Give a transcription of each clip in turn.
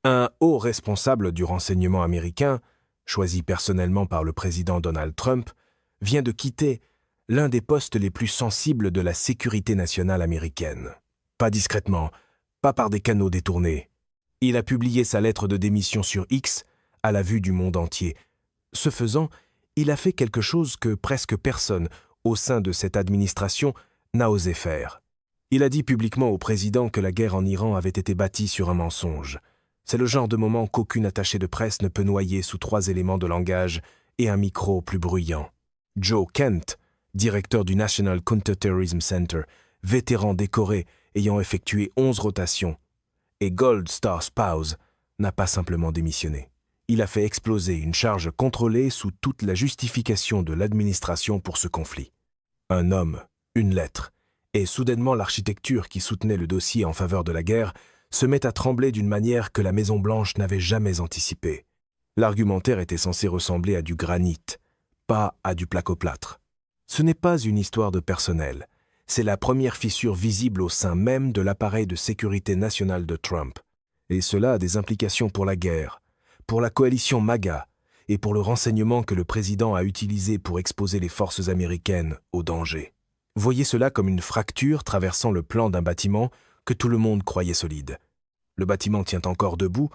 Un haut responsable du renseignement américain, choisi personnellement par le président Donald Trump, vient de quitter l'un des postes les plus sensibles de la sécurité nationale américaine. Pas discrètement, pas par des canaux détournés. Il a publié sa lettre de démission sur X à la vue du monde entier. Ce faisant, il a fait quelque chose que presque personne au sein de cette administration n'a osé faire. Il a dit publiquement au président que la guerre en Iran avait été bâtie sur un mensonge. C'est le genre de moment qu'aucune attachée de presse ne peut noyer sous 3 éléments de langage et un micro plus bruyant. Joe Kent, directeur du National Counterterrorism Center, vétéran décoré ayant effectué 11 rotations, et Gold Star Spouse, n'a pas simplement démissionné. Il a fait exploser une charge contrôlée sous toute la justification de l'administration pour ce conflit. Un homme, une lettre, et soudainement l'architecture qui soutenait le dossier en faveur de la guerre se met à trembler d'une manière que la Maison-Blanche n'avait jamais anticipée. L'argumentaire était censé ressembler à du granit, pas à du placoplâtre. Ce n'est pas une histoire de personnel, c'est la première fissure visible au sein même de l'appareil de sécurité nationale de Trump. Et cela a des implications pour la guerre, pour la coalition MAGA et pour le renseignement que le président a utilisé pour exposer les forces américaines au danger. Voyez cela comme une fracture traversant le plan d'un bâtiment que tout le monde croyait solide. Le bâtiment tient encore debout,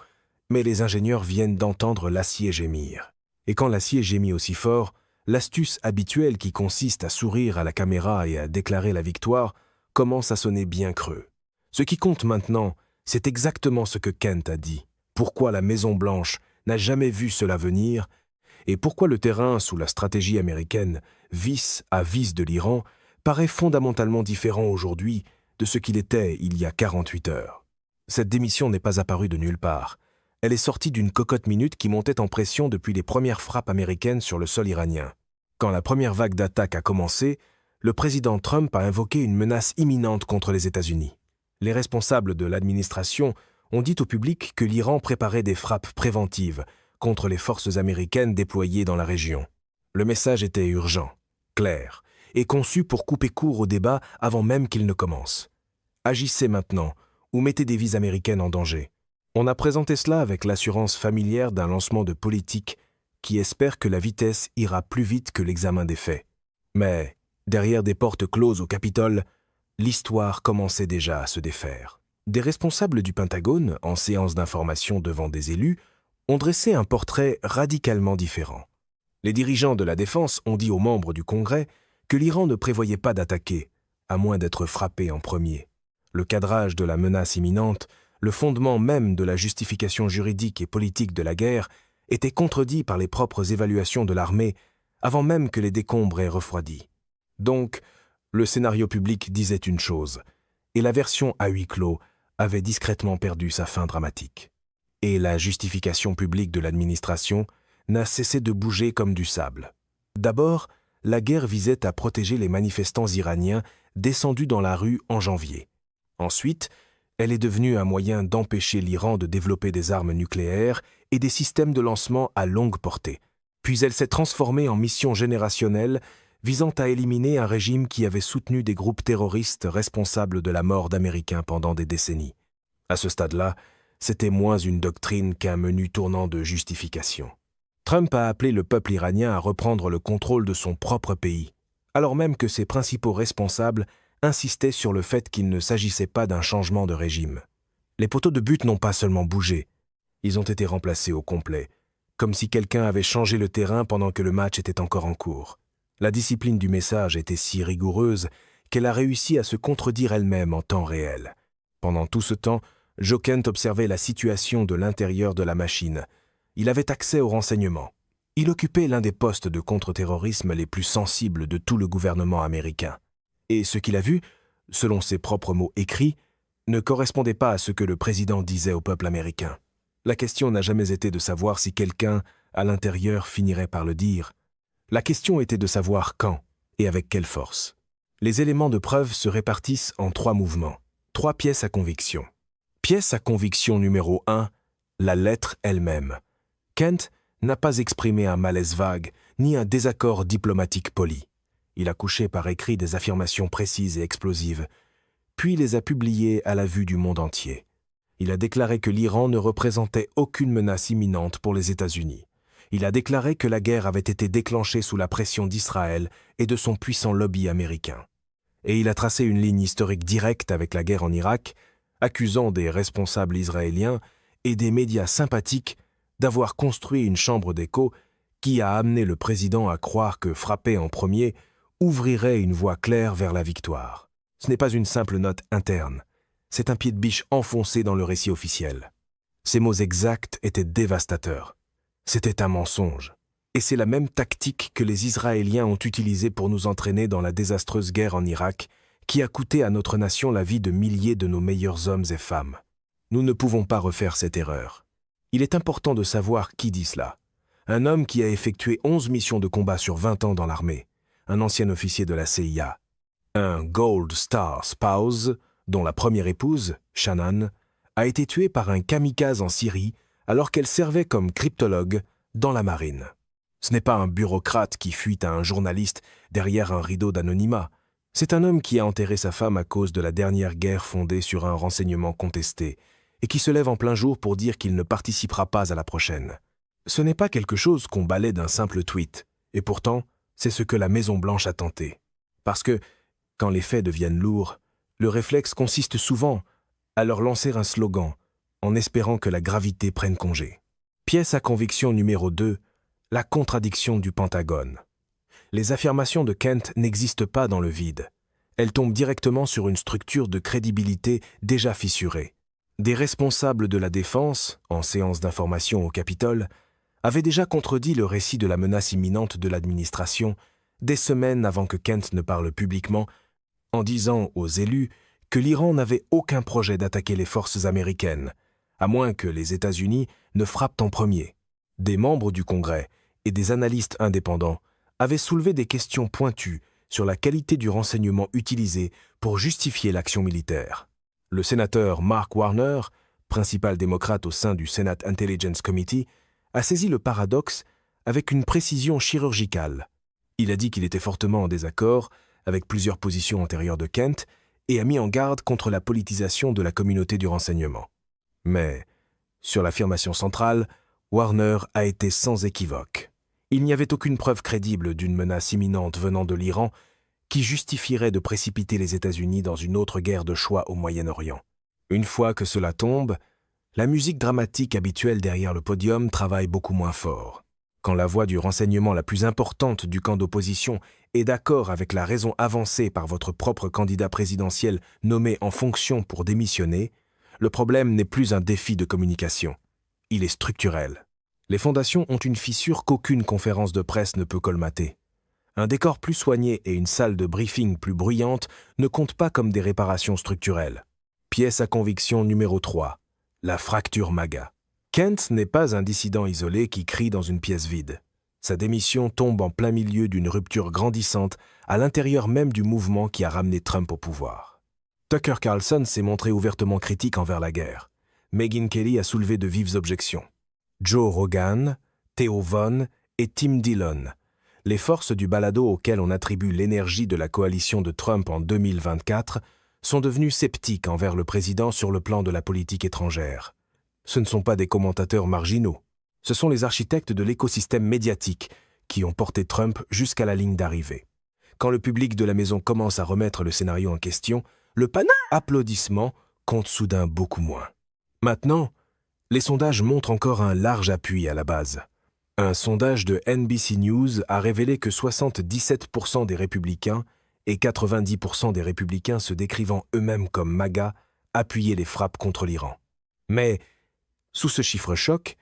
mais les ingénieurs viennent d'entendre l'acier gémir. Et quand l'acier gémit aussi fort, l'astuce habituelle qui consiste à sourire à la caméra et à déclarer la victoire commence à sonner bien creux. Ce qui compte maintenant, c'est exactement ce que Kent a dit. Pourquoi la Maison-Blanche n'a jamais vu cela venir et pourquoi le terrain sous la stratégie américaine vis à vis de l'Iran paraît fondamentalement différent aujourd'hui de ce qu'il était il y a 48 heures. Cette démission n'est pas apparue de nulle part. Elle est sortie d'une cocotte minute qui montait en pression depuis les premières frappes américaines sur le sol iranien. Quand la première vague d'attaques a commencé, le président Trump a invoqué une menace imminente contre les États-Unis. Les responsables de l'administration ont dit au public que l'Iran préparait des frappes préventives contre les forces américaines déployées dans la région. Le message était urgent, clair, et conçu pour couper court au débat avant même qu'il ne commence. Agissez maintenant, ou mettez des vies américaines en danger. On a présenté cela avec l'assurance familière d'un lancement de politique qui espère que la vitesse ira plus vite que l'examen des faits. Mais, derrière des portes closes au Capitole, l'histoire commençait déjà à se défaire. Des responsables du Pentagone, en séance d'information devant des élus, ont dressé un portrait radicalement différent. Les dirigeants de la défense ont dit aux membres du Congrès que l'Iran ne prévoyait pas d'attaquer, à moins d'être frappé en premier. Le cadrage de la menace imminente, le fondement même de la justification juridique et politique de la guerre, était contredit par les propres évaluations de l'armée avant même que les décombres aient refroidi. Donc, le scénario public disait une chose, et la version à huis clos avait discrètement perdu sa fin dramatique. Et la justification publique de l'administration n'a cessé de bouger comme du sable. D'abord, la guerre visait à protéger les manifestants iraniens descendus dans la rue en janvier. Ensuite, elle est devenue un moyen d'empêcher l'Iran de développer des armes nucléaires et des systèmes de lancement à longue portée. Puis elle s'est transformée en mission générationnelle visant à éliminer un régime qui avait soutenu des groupes terroristes responsables de la mort d'Américains pendant des décennies. À ce stade-là, c'était moins une doctrine qu'un menu tournant de justification. Trump a appelé le peuple iranien à reprendre le contrôle de son propre pays, alors même que ses principaux responsables insistaient sur le fait qu'il ne s'agissait pas d'un changement de régime. Les poteaux de but n'ont pas seulement bougé, ils ont été remplacés au complet, comme si quelqu'un avait changé le terrain pendant que le match était encore en cours. La discipline du message était si rigoureuse qu'elle a réussi à se contredire elle-même en temps réel. Pendant tout ce temps, Joe Kent observait la situation de l'intérieur de la machine. Il avait accès aux renseignements. Il occupait l'un des postes de contre-terrorisme les plus sensibles de tout le gouvernement américain. Et ce qu'il a vu, selon ses propres mots écrits, ne correspondait pas à ce que le président disait au peuple américain. La question n'a jamais été de savoir si quelqu'un, à l'intérieur, finirait par le dire. La question était de savoir quand et avec quelle force. Les éléments de preuve se répartissent en 3 mouvements, 3 pièces à conviction. Pièce à conviction numéro 1, la lettre elle-même. Kent n'a pas exprimé un malaise vague, ni un désaccord diplomatique poli. Il a couché par écrit des affirmations précises et explosives, puis les a publiées à la vue du monde entier. Il a déclaré que l'Iran ne représentait aucune menace imminente pour les États-Unis. Il a déclaré que la guerre avait été déclenchée sous la pression d'Israël et de son puissant lobby américain. Et il a tracé une ligne historique directe avec la guerre en Irak, accusant des responsables israéliens et des médias sympathiques d'avoir construit une chambre d'écho qui a amené le président à croire que frapper en premier ouvrirait une voie claire vers la victoire. Ce n'est pas une simple note interne, c'est un pied de biche enfoncé dans le récit officiel. Ces mots exacts étaient dévastateurs. C'était un mensonge. Et c'est la même tactique que les Israéliens ont utilisée pour nous entraîner dans la désastreuse guerre en Irak, qui a coûté à notre nation la vie de milliers de nos meilleurs hommes et femmes. Nous ne pouvons pas refaire cette erreur. Il est important de savoir qui dit cela. Un homme qui a effectué 11 missions de combat sur 20 ans dans l'armée, un ancien officier de la CIA, un Gold Star spouse, dont la première épouse, Shannon, a été tuée par un kamikaze en Syrie alors qu'elle servait comme cryptologue dans la marine. Ce n'est pas un bureaucrate qui fuit à un journaliste derrière un rideau d'anonymat. C'est un homme qui a enterré sa femme à cause de la dernière guerre fondée sur un renseignement contesté et qui se lève en plein jour pour dire qu'il ne participera pas à la prochaine. Ce n'est pas quelque chose qu'on balaie d'un simple tweet, et pourtant, c'est ce que la Maison-Blanche a tenté. Parce que, quand les faits deviennent lourds, le réflexe consiste souvent à leur lancer un slogan, en espérant que la gravité prenne congé. Pièce à conviction numéro 2, la contradiction du Pentagone. Les affirmations de Kent n'existent pas dans le vide. Elles tombent directement sur une structure de crédibilité déjà fissurée. Des responsables de la défense, en séance d'information au Capitole, avaient déjà contredit le récit de la menace imminente de l'administration des semaines avant que Kent ne parle publiquement, en disant aux élus que l'Iran n'avait aucun projet d'attaquer les forces américaines, à moins que les États-Unis ne frappent en premier. Des membres du Congrès et des analystes indépendants avaient soulevé des questions pointues sur la qualité du renseignement utilisé pour justifier l'action militaire. Le sénateur Mark Warner, principal démocrate au sein du Senate Intelligence Committee, a saisi le paradoxe avec une précision chirurgicale. Il a dit qu'il était fortement en désaccord avec plusieurs positions antérieures de Kent et a mis en garde contre la politisation de la communauté du renseignement. Mais, sur l'affirmation centrale, Warner a été sans équivoque. Il n'y avait aucune preuve crédible d'une menace imminente venant de l'Iran qui justifierait de précipiter les États-Unis dans une autre guerre de choix au Moyen-Orient. Une fois que cela tombe, la musique dramatique habituelle derrière le podium travaille beaucoup moins fort. Quand la voix du renseignement la plus importante du camp d'opposition est d'accord avec la raison avancée par votre propre candidat présidentiel nommé en fonction pour démissionner, le problème n'est plus un défi de communication. Il est structurel. Les fondations ont une fissure qu'aucune conférence de presse ne peut colmater. Un décor plus soigné et une salle de briefing plus bruyante ne comptent pas comme des réparations structurelles. Pièce à conviction numéro 3. La fracture MAGA. Kent n'est pas un dissident isolé qui crie dans une pièce vide. Sa démission tombe en plein milieu d'une rupture grandissante à l'intérieur même du mouvement qui a ramené Trump au pouvoir. Tucker Carlson s'est montré ouvertement critique envers la guerre. Megyn Kelly a soulevé de vives objections. Joe Rogan, Theo Von et Tim Dillon, les forces du balado auxquelles on attribue l'énergie de la coalition de Trump en 2024, sont devenus sceptiques envers le président sur le plan de la politique étrangère. Ce ne sont pas des commentateurs marginaux. Ce sont les architectes de l'écosystème médiatique qui ont porté Trump jusqu'à la ligne d'arrivée. Quand le public de la maison commence à remettre le scénario en question, le panneau d'applaudissements compte soudain beaucoup moins. Maintenant, les sondages montrent encore un large appui à la base. Un sondage de NBC News a révélé que 77% des républicains et 90% des républicains se décrivant eux-mêmes comme MAGA appuyaient les frappes contre l'Iran. Mais, sous ce chiffre choc,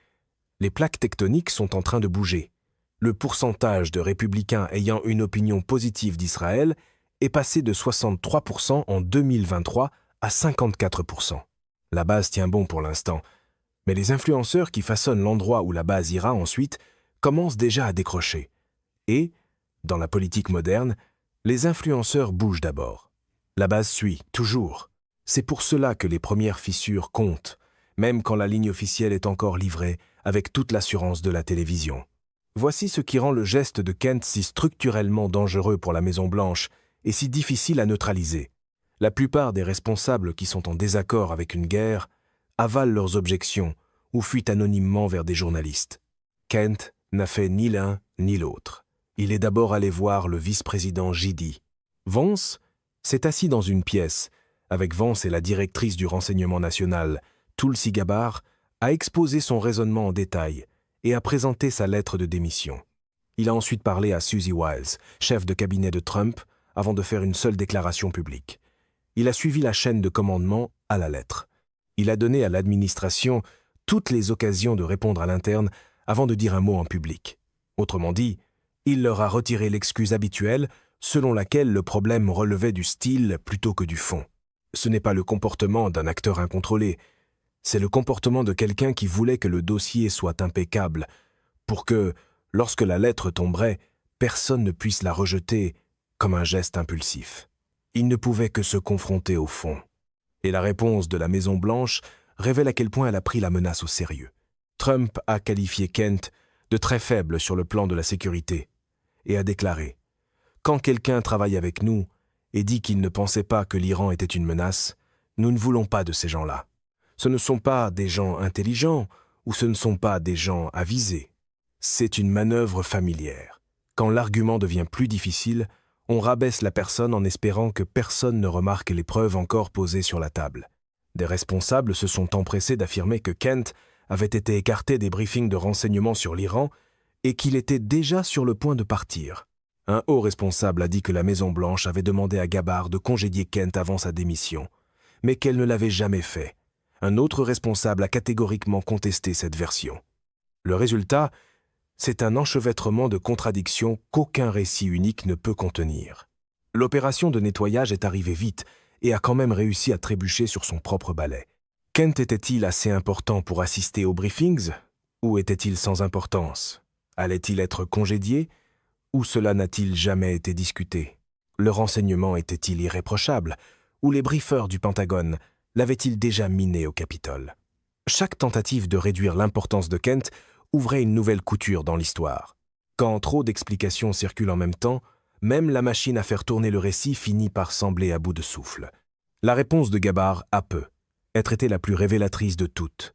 les plaques tectoniques sont en train de bouger. Le pourcentage de républicains ayant une opinion positive d'Israël est passé de 63% en 2023 à 54%. La base tient bon pour l'instant, mais les influenceurs qui façonnent l'endroit où la base ira ensuite commencent déjà à décrocher. Et, dans la politique moderne, les influenceurs bougent d'abord. La base suit, toujours. C'est pour cela que les premières fissures comptent, même quand la ligne officielle est encore livrée avec toute l'assurance de la télévision. Voici ce qui rend le geste de Kent si structurellement dangereux pour la Maison-Blanche et si difficile à neutraliser. La plupart des responsables qui sont en désaccord avec une guerre avale leurs objections ou fuit anonymement vers des journalistes. Kent n'a fait ni l'un ni l'autre. Il est d'abord allé voir le vice-président J.D. Vance s'est assis dans une pièce, avec Vance et la directrice du renseignement national, Tulsi Gabbard, a exposé son raisonnement en détail et a présenté sa lettre de démission. Il a ensuite parlé à Susie Wiles, chef de cabinet de Trump, avant de faire une seule déclaration publique. Il a suivi la chaîne de commandement à la lettre. Il a donné à l'administration toutes les occasions de répondre à l'interne avant de dire un mot en public. Autrement dit, il leur a retiré l'excuse habituelle selon laquelle le problème relevait du style plutôt que du fond. Ce n'est pas le comportement d'un acteur incontrôlé, c'est le comportement de quelqu'un qui voulait que le dossier soit impeccable, pour que, lorsque la lettre tomberait, personne ne puisse la rejeter comme un geste impulsif. Il ne pouvait que se confronter au fond. Et la réponse de la Maison-Blanche révèle à quel point elle a pris la menace au sérieux. Trump a qualifié Kent de très faible sur le plan de la sécurité et a déclaré « Quand quelqu'un travaille avec nous et dit qu'il ne pensait pas que l'Iran était une menace, nous ne voulons pas de ces gens-là. Ce ne sont pas des gens intelligents ou ce ne sont pas des gens avisés. C'est une manœuvre familière. Quand l'argument devient plus difficile, on rabaisse la personne en espérant que personne ne remarque les preuves encore posées sur la table. Des responsables se sont empressés d'affirmer que Kent avait été écarté des briefings de renseignement sur l'Iran et qu'il était déjà sur le point de partir. Un haut responsable a dit que la Maison-Blanche avait demandé à Gabbard de congédier Kent avant sa démission, mais qu'elle ne l'avait jamais fait. Un autre responsable a catégoriquement contesté cette version. Le résultat, c'est un enchevêtrement de contradictions qu'aucun récit unique ne peut contenir. L'opération de nettoyage est arrivée vite et a quand même réussi à trébucher sur son propre balai. Kent était-il assez important pour assister aux briefings, ou était-il sans importance? Allait-il être congédié, ou cela n'a-t-il jamais été discuté? Le renseignement était-il irréprochable, ou les briefeurs du Pentagone l'avaient-ils déjà miné au Capitole? Chaque tentative de réduire l'importance de Kent ouvrait une nouvelle couture dans l'histoire. Quand trop d'explications circulent en même temps, même la machine à faire tourner le récit finit par sembler à bout de souffle. La réponse de Gabbard a peu être été la plus révélatrice de toutes.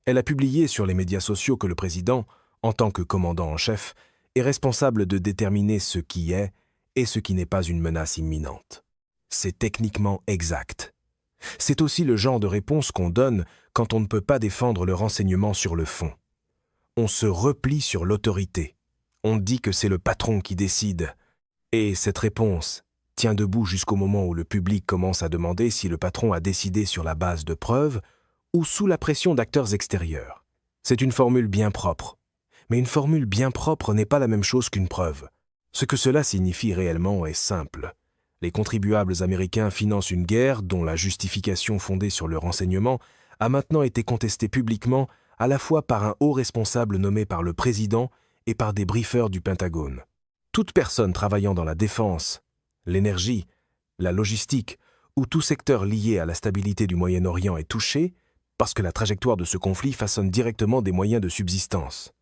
Elle a publié sur les médias sociaux que le président, en tant que commandant en chef, est responsable de déterminer ce qui est et ce qui n'est pas une menace imminente. C'est techniquement exact. C'est aussi le genre de réponse qu'on donne quand on ne peut pas défendre le renseignement sur le fond. On se replie sur l'autorité. On dit que c'est le patron qui décide. Et cette réponse tient debout jusqu'au moment où le public commence à demander si le patron a décidé sur la base de preuves ou sous la pression d'acteurs extérieurs. C'est une formule bien propre. Mais une formule bien propre n'est pas la même chose qu'une preuve. Ce que cela signifie réellement est simple. Les contribuables américains financent une guerre dont la justification fondée sur le renseignement a maintenant été contestée publiquement à la fois par un haut responsable nommé par le président et par des briefeurs du Pentagone. Toute personne travaillant dans la défense, l'énergie, la logistique ou tout secteur lié à la stabilité du Moyen-Orient est touché parce que la trajectoire de ce conflit façonne directement des moyens de subsistance.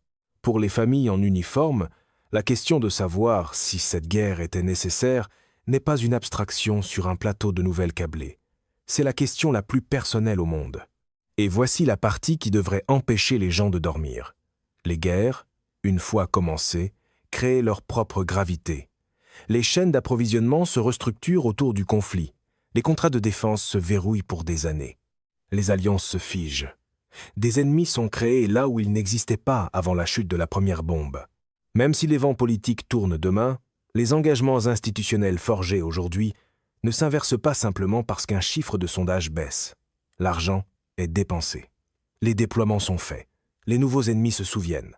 Pour les familles en uniforme, la question de savoir si cette guerre était nécessaire n'est pas une abstraction sur un plateau de nouvelles câblées. C'est la question la plus personnelle au monde. Et voici la partie qui devrait empêcher les gens de dormir. Les guerres, une fois commencées, créent leur propre gravité. Les chaînes d'approvisionnement se restructurent autour du conflit. Les contrats de défense se verrouillent pour des années. Les alliances se figent. Des ennemis sont créés là où ils n'existaient pas avant la chute de la première bombe. Même si les vents politiques tournent demain, les engagements institutionnels forgés aujourd'hui ne s'inversent pas simplement parce qu'un chiffre de sondage baisse. L'argent est dépensé. Les déploiements sont faits. Les nouveaux ennemis se souviennent.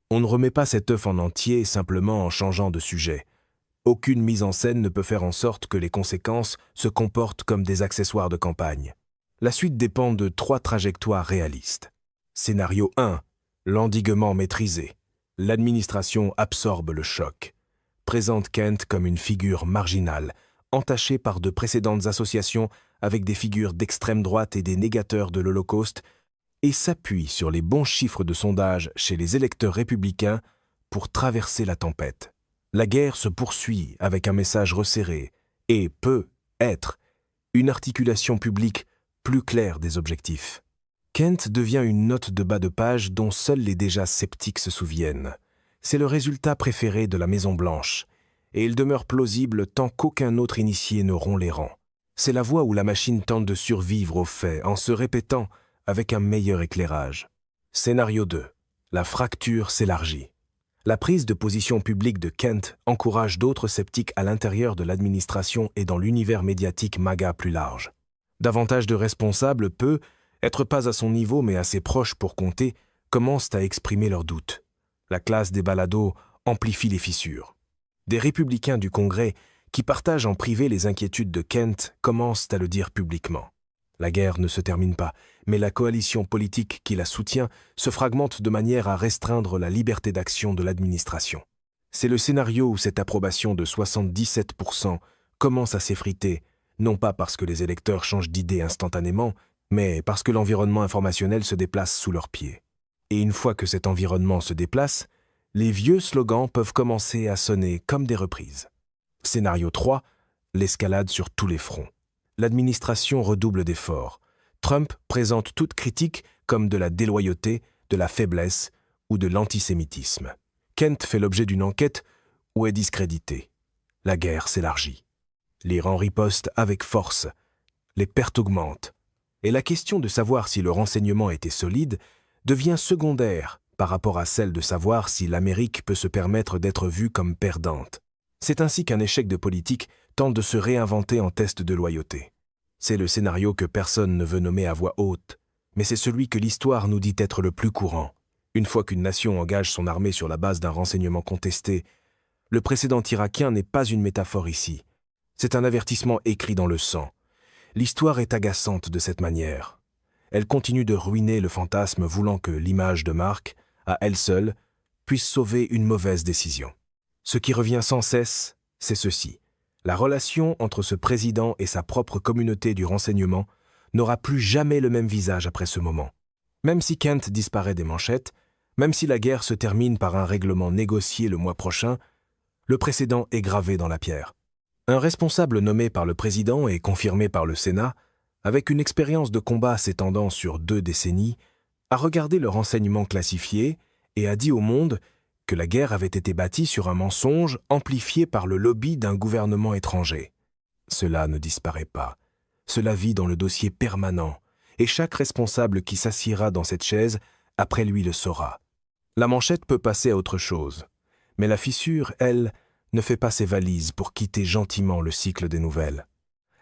On ne remet pas cet œuf en entier simplement en changeant de sujet. Aucune mise en scène ne peut faire en sorte que les conséquences se comportent comme des accessoires de campagne. La suite dépend de 3 trajectoires réalistes. Scénario 1, l'endiguement maîtrisé. L'administration absorbe le choc. Présente Kent comme une figure marginale, entachée par de précédentes associations avec des figures d'extrême droite et des négateurs de l'Holocauste, et s'appuie sur les bons chiffres de sondage chez les électeurs républicains pour traverser la tempête. La guerre se poursuit avec un message resserré et peut être une articulation publique plus claire des objectifs. Kent devient une note de bas de page dont seuls les déjà sceptiques se souviennent. C'est le résultat préféré de la Maison-Blanche, et il demeure plausible tant qu'aucun autre initié ne rompt les rangs. C'est la voie où la machine tente de survivre aux faits en se répétant avec un meilleur éclairage. Scénario 2. La fracture s'élargit. La prise de position publique de Kent encourage d'autres sceptiques à l'intérieur de l'administration et dans l'univers médiatique MAGA plus large. Davantage de responsables, peu, être pas à son niveau mais assez proches pour compter, commencent à exprimer leurs doutes. La classe des balados amplifie les fissures. Des républicains du Congrès qui partagent en privé les inquiétudes de Kent commencent à le dire publiquement. La guerre ne se termine pas, mais la coalition politique qui la soutient se fragmente de manière à restreindre la liberté d'action de l'administration. C'est le scénario où cette approbation de 77% commence à s'effriter, non pas parce que les électeurs changent d'idée instantanément, mais parce que l'environnement informationnel se déplace sous leurs pieds. Et une fois que cet environnement se déplace, les vieux slogans peuvent commencer à sonner comme des reprises. Scénario 3, l'escalade sur tous les fronts. L'administration redouble d'efforts. Trump présente toute critique comme de la déloyauté, de la faiblesse ou de l'antisémitisme. Kent fait l'objet d'une enquête ou est discrédité. La guerre s'élargit. L'Iran riposte avec force. Les pertes augmentent. Et la question de savoir si le renseignement était solide devient secondaire par rapport à celle de savoir si l'Amérique peut se permettre d'être vue comme perdante. C'est ainsi qu'un échec de politique tente de se réinventer en test de loyauté. C'est le scénario que personne ne veut nommer à voix haute, mais c'est celui que l'histoire nous dit être le plus courant. Une fois qu'une nation engage son armée sur la base d'un renseignement contesté, le précédent irakien n'est pas une métaphore ici. C'est un avertissement écrit dans le sang. L'histoire est agaçante de cette manière. Elle continue de ruiner le fantasme voulant que l'image de marque, à elle seule, puisse sauver une mauvaise décision. Ce qui revient sans cesse, c'est ceci. La relation entre ce président et sa propre communauté du renseignement n'aura plus jamais le même visage après ce moment. Même si Kent disparaît des manchettes, même si la guerre se termine par un règlement négocié le mois prochain, le précédent est gravé dans la pierre. Un responsable nommé par le président et confirmé par le Sénat, avec une expérience de combat s'étendant sur 2 décennies, a regardé le renseignement classifié et a dit au monde que la guerre avait été bâtie sur un mensonge amplifié par le lobby d'un gouvernement étranger. Cela ne disparaît pas. Cela vit dans le dossier permanent, et chaque responsable qui s'assiera dans cette chaise, après lui le saura. La manchette peut passer à autre chose, mais la fissure, elle, ne fait pas ses valises pour quitter gentiment le cycle des nouvelles.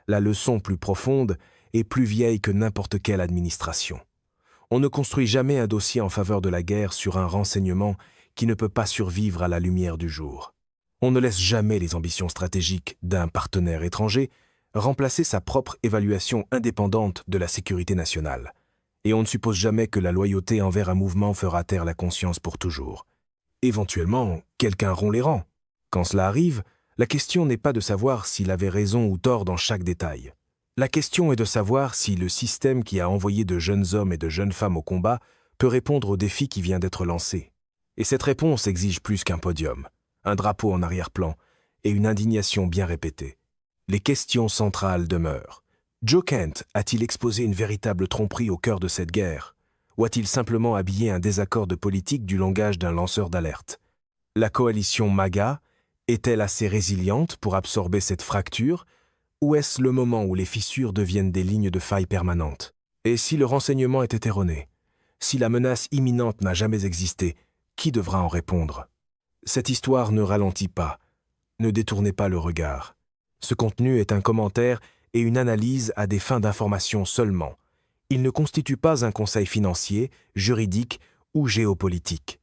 La leçon plus profonde est plus vieille que n'importe quelle administration. On ne construit jamais un dossier en faveur de la guerre sur un renseignement qui ne peut pas survivre à la lumière du jour. On ne laisse jamais les ambitions stratégiques d'un partenaire étranger remplacer sa propre évaluation indépendante de la sécurité nationale. Et on ne suppose jamais que la loyauté envers un mouvement fera taire la conscience pour toujours. Éventuellement, quelqu'un rompt les rangs. Quand cela arrive, la question n'est pas de savoir s'il avait raison ou tort dans chaque détail. La question est de savoir si le système qui a envoyé de jeunes hommes et de jeunes femmes au combat peut répondre au défi qui vient d'être lancé. Et cette réponse exige plus qu'un podium, un drapeau en arrière-plan et une indignation bien répétée. Les questions centrales demeurent. Joe Kent a-t-il exposé une véritable tromperie au cœur de cette guerre? Ou a-t-il simplement habillé un désaccord de politique du langage d'un lanceur d'alerte? La coalition MAGA est-elle assez résiliente pour absorber cette fracture? Ou est-ce le moment où les fissures deviennent des lignes de faille permanentes? Et si le renseignement était erroné? Si la menace imminente n'a jamais existé, qui devra en répondre? Cette histoire ne ralentit pas. Ne détournez pas le regard. Ce contenu est un commentaire et une analyse à des fins d'information seulement. Il ne constitue pas un conseil financier, juridique ou géopolitique.